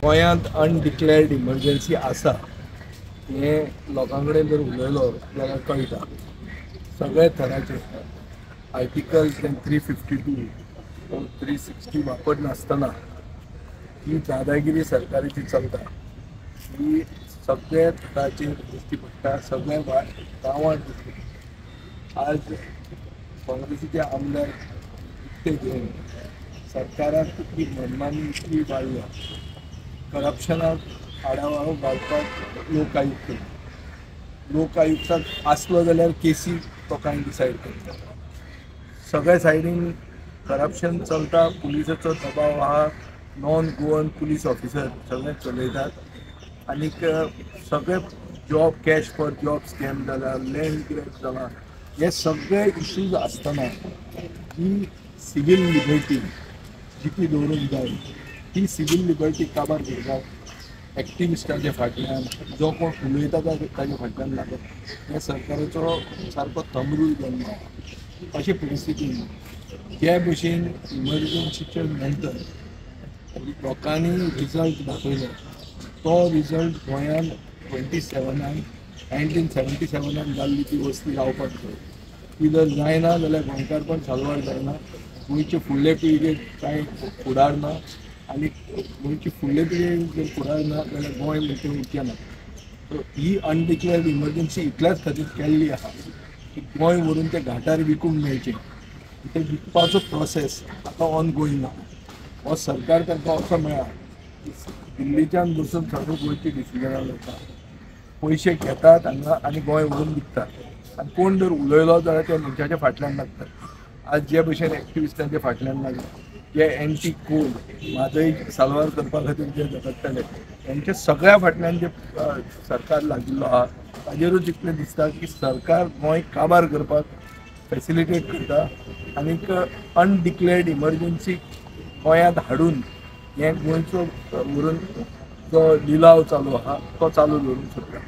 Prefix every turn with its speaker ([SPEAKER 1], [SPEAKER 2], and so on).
[SPEAKER 1] गोंयांत अनडिक्लेअर्ड इमर्जन्सी आसा हे लोकां कडेन जर उलयलो जाल्यार कळटा. सगळे तरांचे आर्टिकल 352 वा 360 वापरनासतना ही दादागिरी सरकाराची चलता, ही सगळे तरांचेर दिश्टी पडटा, सगळ्या गांवांत दिश्टी पडटा. आज काँग्रेसीचे आमदार इतके घेवन सरकाराक इतली मनमानी इतली वाडल्या, करप्शनाक आडावो घालपाक लोक आयुक्ताक आसलो जाल्यार केसी तो कांय डिसायड करता. सगळे सायडीन करप्शन चलता, पुलिसाचो दबाव आहा, नॉन गोवन पुलीस ऑफिसर सगळे चलयतात आनीक सगळे job cash for job scam जाला, लँड ग्रॅब जाला. हे सगळे इश्यूज आसतना ही सिवील लिबर्टी जी दवरूंक जाय, ही सिवील लिबर्टी काबार करतात एक्टिविस्टांच्या फाटल्यान, जो कोण उलयता ताच्या फाटल्यान लागत. ह्या सरकाराचो सारको थंबरूल गेल्लो अशी परिस्थितीन त्या भशेन इमर्जन्सीच्या नंतर लोकांनी रिजल्ट दाखयलो. तो रिजल्ट गोंयांत 1977 जाल्ली ती वस्ती रावपाक जाय. ती जर जायना जाल्यार गोंयकारपण साल्वार जायना. गोंयचे फुडले पिळगेक कांय फुडार ना आनी गोंयचे फुडले पिळगेक जर फुडार ना जाल्यार गोंय म्हणजे उरचें ना. सो ही अनडिक्लेअर्ड इमर्जन्सी इतल्याच खातीर केल्ली आसा की गोंय व्हरून ते घाटार विकूंक मेळचें. ते विकपाचो प्रोसेस आतां ऑन गोईंग आहा. हो सरकार तांकां असो मेळ्ळा की दिल्लीच्यान बसून सगळ्यो गोंयची डिसिजनां जाता, पयशे घेतात हांगा आनी गोंय व्हरून विकतात. आनी कोण जर उलयलो जाल्यार त्या मनशाच्या फाटल्यान लागतात. आज जे भशेन एक्टिविस्टांच्या फाटल्यान लागले, जे एंटी कोल म्हादय साल्वार करपा खातीर जे झगडटाले, तांच्या सगळ्या फाटल्यान जे सरकार लागिल्लो आहा ताजेरूच इतलें दिसता की सरकार गोंय काबार करपाक फॅसिलिटेट करता आनीक अनडिक्लेअर्ड इमर्जन्सी गोंयांत हाडून हे गोंयचो व्हरून जो लिलाव चालू आहा तो चालू दवरूंक सोदता.